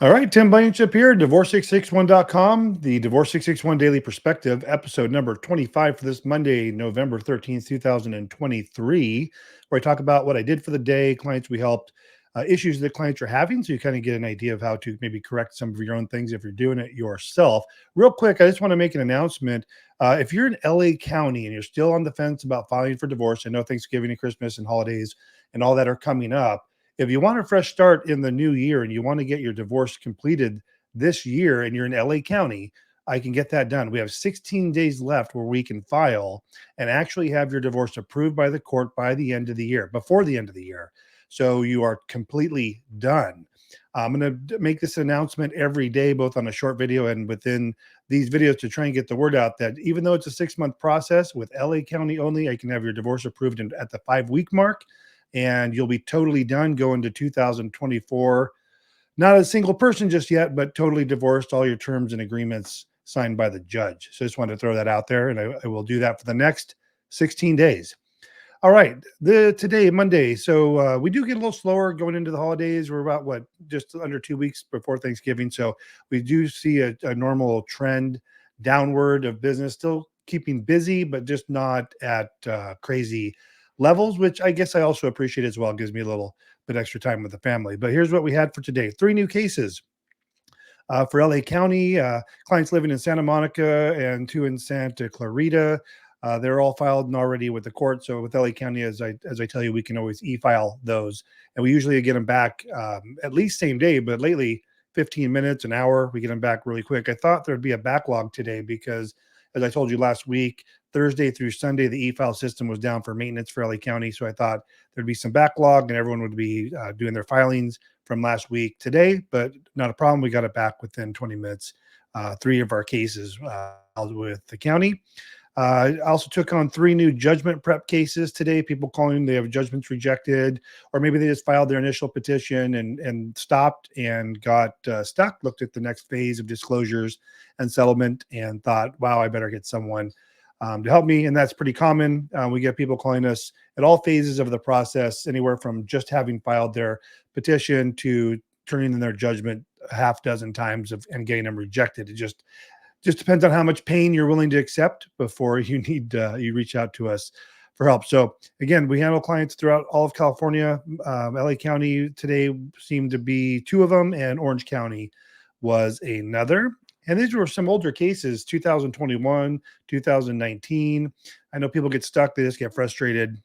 All right, Tim Blankenship here, Divorce661.com, the Divorce661 Daily Perspective, episode number 25 for this Monday, November 13th, 2023, where I talk about what I did for the day, clients we helped, issues that clients are having, so you kind of get an idea of how to maybe correct some of your own things if you're doing it yourself. Real quick, I just want to make an announcement. If you're in LA County and you're still on the fence about filing for divorce, I know Thanksgiving and Christmas and holidays and all that are coming up. If you want a fresh start in the new year and you want to get your divorce completed this year and you're in LA County, I can get that done. We have 16 days left where we can file and actually have your divorce approved by the court by the end of the year, before the end of the year. So you are completely done. I'm going to make this announcement every day, both on a short video and within these videos, to try and get the word out that even though it's a 6-month process with LA County only, I can have your divorce approved at the 5-week mark, and you'll be totally done going to 2024. Not a single person just yet, but totally divorced, all your terms and agreements signed by the judge. So I just wanted to throw that out there, and I will do that for the next 16 days. All right, today, Monday. So we do get a little slower going into the holidays. We're about, just under 2 weeks before Thanksgiving. So we do see a normal trend downward of business, still keeping busy, but just not at crazy levels, which I guess I also appreciate as well. It gives me a little bit extra time with the family. But here's what we had for today. 3 new cases for LA County, clients living in Santa Monica and 2 in Santa Clarita. They're all filed and already with the court. So with LA County, as I tell you, we can always e-file those. And we usually get them back at least same day, but lately 15 minutes, an hour, we get them back really quick. I thought there'd be a backlog today because, as I told you last week, Thursday through Sunday, the e-file system was down for maintenance for LA County. So I thought there'd be some backlog and everyone would be doing their filings from last week today, but not a problem. We got it back within 20 minutes. 3 of our cases with the county. I also took on 3 new judgment prep cases today. People calling, they have judgments rejected, or maybe they just filed their initial petition and stopped and got stuck, looked at the next phase of disclosures and settlement and thought, wow, I better get someone to help me. And that's pretty common. We get people calling us at all phases of the process, anywhere from just having filed their petition to turning in their judgment a half dozen times and getting them rejected. It just depends on how much pain you're willing to accept before you need you reach out to us for help. So again, we handle clients throughout all of California. LA County today seemed to be 2 of them, and Orange County was another. And these were some older cases, 2021, 2019. I know people get stuck. They just get frustrated,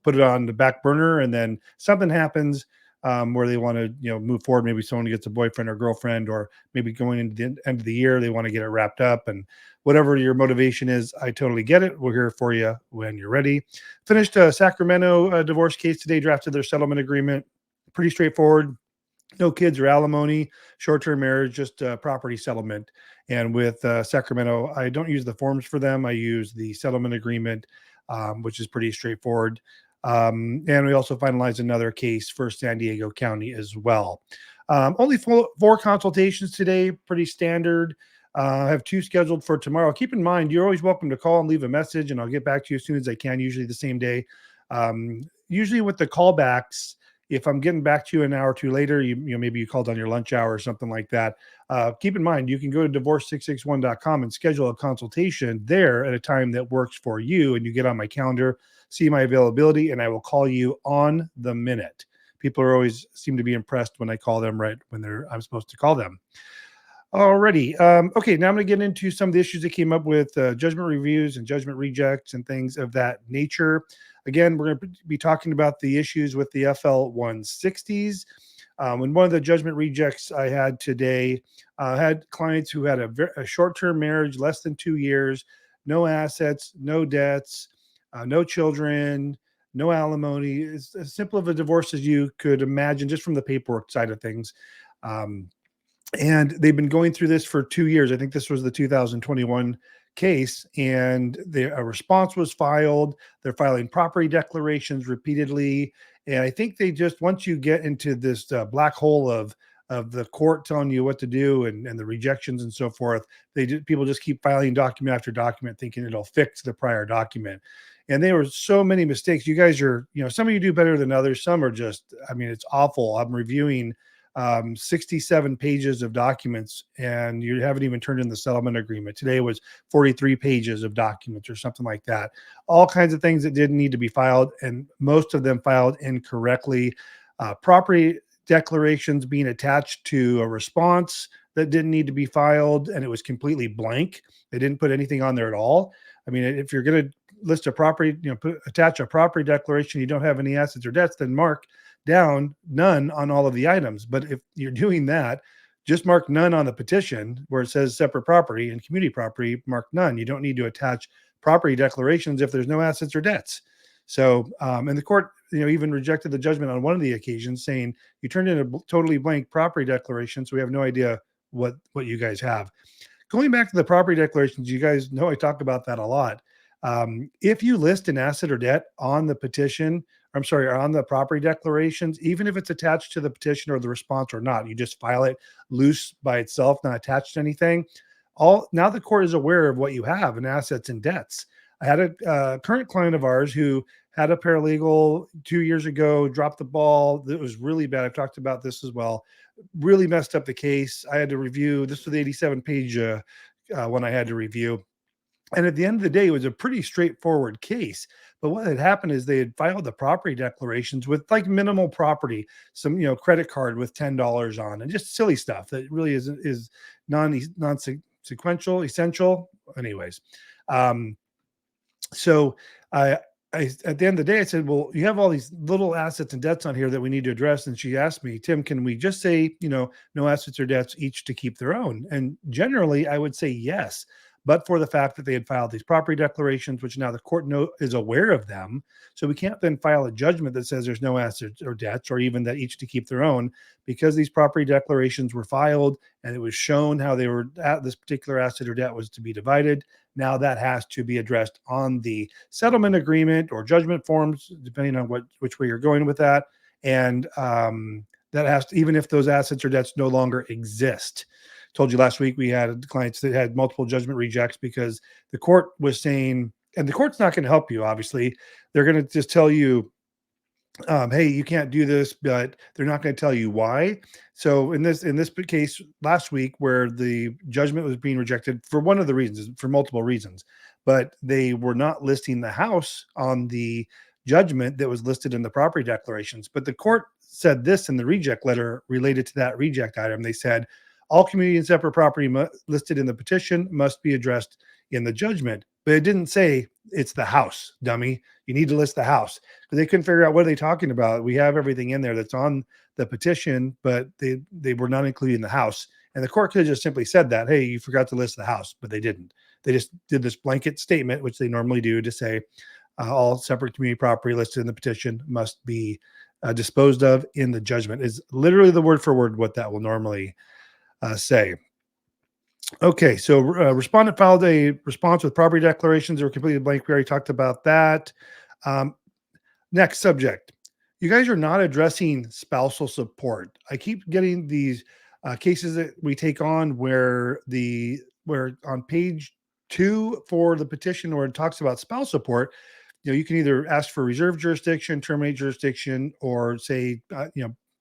put it on the back burner, and then something happens where they want to, move forward. Maybe someone gets a boyfriend or girlfriend, or maybe going into the end of the year, they want to get it wrapped up. And whatever your motivation is, I totally get it. We're here for you when you're ready. Finished a Sacramento divorce case today, drafted their settlement agreement. Pretty straightforward. No kids or alimony, short-term marriage, just property settlement. And with Sacramento, I don't use the forms for them. I use the settlement agreement, which is pretty straightforward. And we also finalized another case for San Diego County as well. Only 4 consultations today, pretty standard. I have 2 scheduled for tomorrow. Keep in mind, you're always welcome to call and leave a message, and I'll get back to you as soon as I can, usually the same day. Usually with the callbacks, if I'm getting back to you an hour or 2 later, maybe you called on your lunch hour or something like that. Keep in mind, you can go to Divorce661.com and schedule a consultation there at a time that works for you, and you get on my calendar, see my availability, and I will call you on the minute. People always seem to be impressed when I call them right when I'm supposed to call them. Alrighty. Okay, now I'm going to get into some of the issues that came up with judgment reviews and judgment rejects and things of that nature. Again, we're going to be talking about the issues with the FL-160s. And one of the judgment rejects I had today, had clients who had a short-term marriage, less than 2 years, no assets, no debts, no children, no alimony. It's as simple of a divorce as you could imagine, just from the paperwork side of things. And they've been going through this for 2 years. I think this was the 2021 case, and a response was filed. They're filing property declarations repeatedly. And I think they just, once you get into this black hole of the court telling you what to do and the rejections and so forth, people just keep filing document after document thinking it'll fix the prior document. And there were so many mistakes. You guys are, some of you do better than others. Some are just, it's awful. I'm reviewing 67 pages of documents, and you haven't even turned in the settlement agreement. Today was 43 pages of documents or something like that. All kinds of things that didn't need to be filed, and most of them filed incorrectly. Property declarations being attached to a response that didn't need to be filed, and it was completely blank. They didn't put anything on there at all. I mean, if you're going to list a property, attach a property declaration, you don't have any assets or debts, then mark down none on all of the items. But if you're doing that, just mark none on the petition where it says separate property, and community property, mark none. You don't need to attach property declarations if there's no assets or debts. So, and the court, even rejected the judgment on one of the occasions, saying you turned in a totally blank property declaration, so we have no idea what you guys have. Going back to the property declarations, you guys know I talk about that a lot. If you list an asset or debt on the petition, I'm sorry, or on the property declarations, even if it's attached to the petition or the response or not, you just file it loose by itself, not attached to anything. Now the court is aware of what you have in assets and debts. I had a current client of ours who had a paralegal 2 years ago, dropped the ball. It was really bad. I've talked about this as well. Really messed up the case. I had to review. This was the 87-page one I had to review. And at the end of the day, it was a pretty straightforward case. But what had happened is they had filed the property declarations with like minimal property, some credit card with $10 on, and just silly stuff that really is non-sequential, essential. Anyways, so I at the end of the day, I said, well, you have all these little assets and debts on here that we need to address. And she asked me, Tim, can we just say, no assets or debts, each to keep their own? And generally, I would say yes, but for the fact that they had filed these property declarations, which now the court is aware of them. So we can't then file a judgment that says there's no assets or debts, or even that each to keep their own, because these property declarations were filed and it was shown how they were at this particular asset or debt was to be divided. Now that has to be addressed on the settlement agreement or judgment forms, depending on which way you're going with that. And that has to, even if those assets or debts no longer exist. Told you last week we had clients that had multiple judgment rejects because the court was saying, and the court's not going to help you, obviously. They're going to just tell you, hey, you can't do this, but they're not going to tell you why. So in this case last week, where the judgment was being rejected for one of the reasons, for multiple reasons, but they were not listing the house on the judgment that was listed in the property declarations. But the court said this in the reject letter related to that reject item. They said all community and separate property listed in the petition must be addressed in the judgment. But it didn't say it's the house, dummy. You need to list the house, because they couldn't figure out what are they talking about. We have everything in there that's on the petition, but they were not including the house. And the court could have just simply said that, hey, you forgot to list the house, but they didn't. They just did this blanket statement, which they normally do, to say all separate community property listed in the petition must be disposed of in the judgment. Is literally the word for word what that will normally say. Okay, so respondent filed a response with property declarations that were completely blank. We already talked about that. Next subject. You guys are not addressing spousal support. I keep getting these cases that we take on where on page 2 for the petition, where it talks about spousal support, you can either ask for reserve jurisdiction, terminate jurisdiction, or say,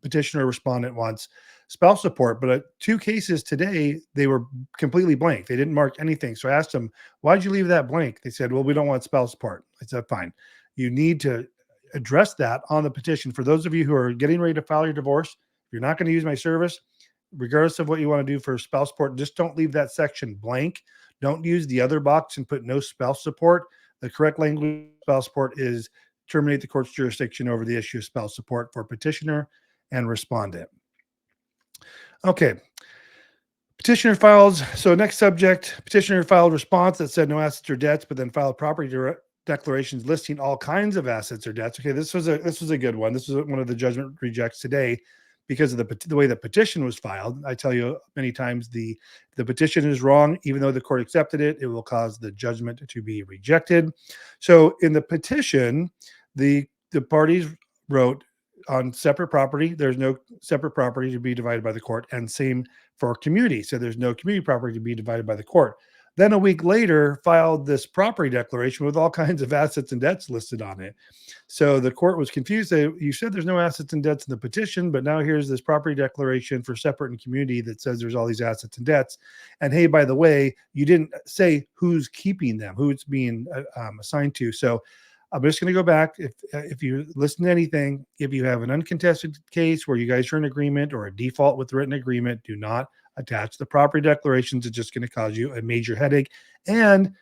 petitioner or respondent wants spouse support. But 2 cases today, they were completely blank. They didn't mark anything. So I asked them, why'd you leave that blank? They said, well, we don't want spouse support. I said, fine. You need to address that on the petition. For those of you who are getting ready to file your divorce, if you're not going to use my service, regardless of what you want to do for spouse support, just don't leave that section blank. Don't use the other box and put no spouse support. The correct language of spouse support is terminate the court's jurisdiction over the issue of spouse support for petitioner and respondent. Okay. Petitioner files. So next subject, petitioner filed response that said no assets or debts, but then filed property declarations listing all kinds of assets or debts. Okay, this was a good one. This was one of the judgment rejects today because of the way the petition was filed. I tell you many times the petition is wrong. Even though the court accepted it, it will cause the judgment to be rejected. So in the petition, the parties wrote on separate property, there's no separate property to be divided by the court, and same for community. So there's no community property to be divided by the court. Then a week later filed this property declaration with all kinds of assets and debts listed on it. So the court was confused. You said there's no assets and debts in the petition, but now here's this property declaration for separate and community that says there's all these assets and debts. And hey, by the way, you didn't say who's keeping them, who it's being assigned to. So I'm just going to go back. If you listen to anything, if you have an uncontested case where you guys are in agreement or a default with written agreement, do not attach the property declarations. It's just going to cause you a major headache. And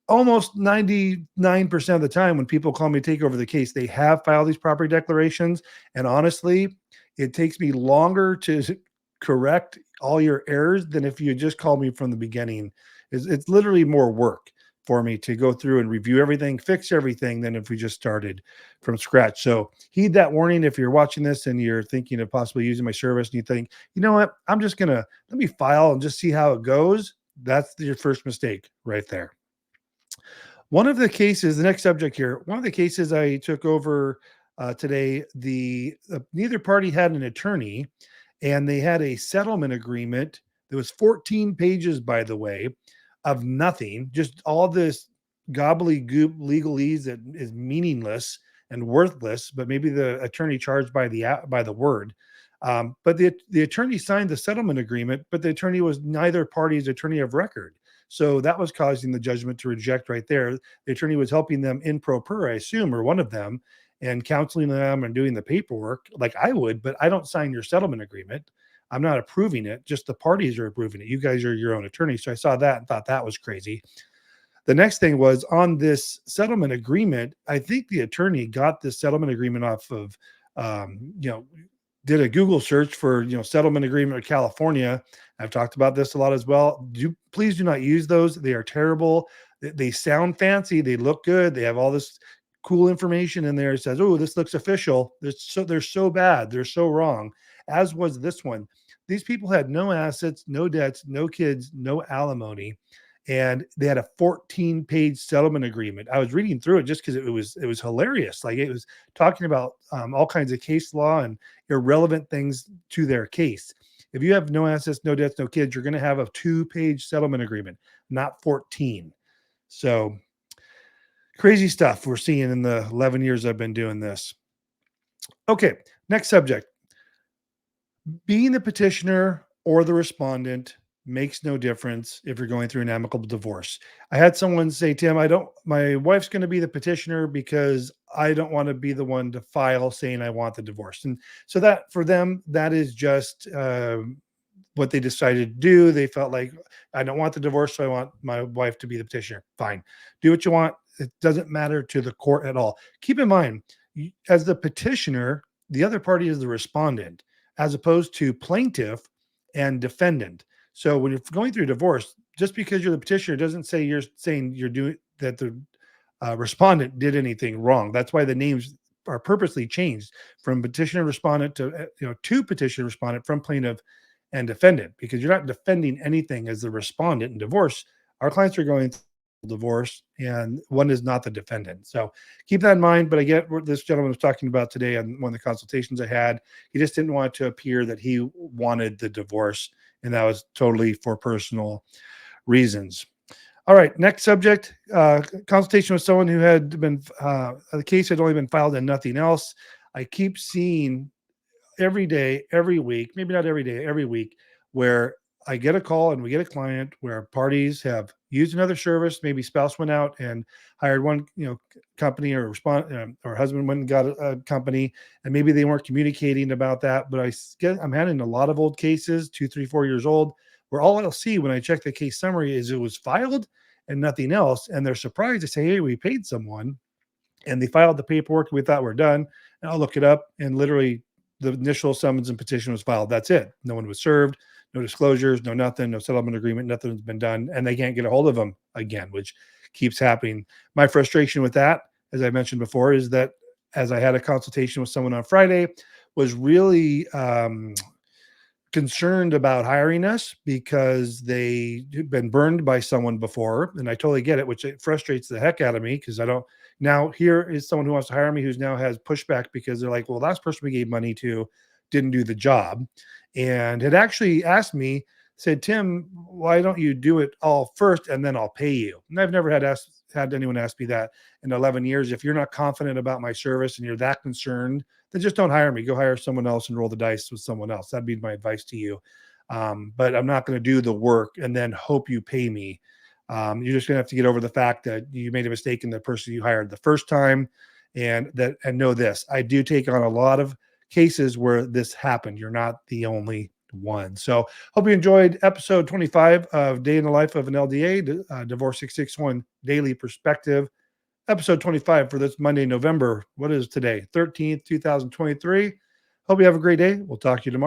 almost 99% of the time when people call me to take over the case, they have filed these property declarations. And honestly, it takes me longer to correct all your errors than if you just called me from the beginning. It's literally more work for me to go through and review everything, fix everything, than if we just started from scratch. So heed that warning. If you're watching this and you're thinking of possibly using my service and you think, you know what, I'm just going to let me file and just see how it goes. That's your first mistake right there. One of the cases, the next subject here, one of the cases I took over today, neither party had an attorney, and they had a settlement agreement that was 14 pages, by the way, of nothing, just all this gobbledygook legalese that is meaningless and worthless, but maybe the attorney charged by the word. But the attorney signed the settlement agreement, but the attorney was neither party's attorney of record. So that was causing the judgment to reject right there. The attorney was helping them in pro per, I assume, or one of them, and counseling them and doing the paperwork like I would, but I don't sign your settlement agreement. I'm not approving it. Just the parties are approving it. You guys are your own attorney. So I saw that and thought that was crazy. The next thing was on this settlement agreement. I think the attorney got this settlement agreement off of, did a Google search for, settlement agreement with California. I've talked about this a lot as well. Please do not use those. They are terrible. They sound fancy. They look good. They have all this cool information in there. It says, oh, this looks official. They're so bad. They're so wrong, as was this one. These people had no assets, no debts, no kids, no alimony, and they had a 14-page settlement agreement. I was reading through it just because it was hilarious. Like, it was talking about all kinds of case law and irrelevant things to their case. If you have no assets, no debts, no kids, you're going to have a 2-page settlement agreement, not 14. So crazy stuff we're seeing in the 11 years I've been doing this. Okay, next subject. Being the petitioner or the respondent makes no difference if you're going through an amicable divorce. I had someone say, Tim, my wife's going to be the petitioner because I don't want to be the one to file saying I want the divorce. And so that for them, that is just what they decided to do. They felt like, I don't want the divorce, so I want my wife to be the petitioner. Fine. Do what you want. It doesn't matter to the court at all. Keep in mind, as the petitioner, the other party is the respondent, as opposed to plaintiff and defendant. So when you're going through divorce, just because you're the petitioner doesn't say you're saying you're doing that the respondent did anything wrong. That's why the names are purposely changed from petitioner respondent to petitioner respondent, from plaintiff and defendant, because you're not defending anything as the respondent in divorce. Our clients are going through divorce, and one is not the defendant. So keep that in mind. But I get what this gentleman was talking about today on one of the consultations I had. He just didn't want it to appear that he wanted the divorce, and that was totally for personal reasons. All right, next subject, consultation with someone who had been, the case had only been filed and nothing else. I keep seeing every day, every week, maybe not every day, every week, where I get a call and we get a client where parties have used another service. Maybe spouse went out and hired one, company, or or husband went and got a company, and maybe they weren't communicating about that. But I'm having a lot of old cases, 2, 3, 4 years old, where all I'll see when I check the case summary is it was filed and nothing else. And they're surprised to say, hey, we paid someone, and they filed the paperwork. We thought we're done. And I'll look it up, and literally the initial summons and petition was filed. That's it. No one was served, no disclosures, no nothing, no settlement agreement, nothing's been done, and they can't get a hold of them again, which keeps happening. My frustration with that, as I mentioned before, is that as I had a consultation with someone on Friday, was really concerned about hiring us because they've been burned by someone before. And I totally get it, which it frustrates the heck out of me, because now here is someone who wants to hire me who's now has pushback because they're like, well, last person we gave money to didn't do the job, and had actually asked me said, Tim, why don't you do it all first and then I'll pay you? And I've never had anyone ask me that in 11 years. If you're not confident about my service and you're that concerned, then just don't hire me. Go hire someone else and roll the dice with someone else. That'd be my advice to you. But I'm not going to do the work and then hope you pay me. You're just going to have to get over the fact that you made a mistake in the person you hired the first time, and know this: I do take on a lot of cases where this happened. You're not the only one. So hope you enjoyed episode 25 of Day in the Life of an LDA, Divorce 661 Daily Perspective, episode 25 for this Monday, November. What is today? 13th, 2023. Hope you have a great day. We'll talk to you tomorrow.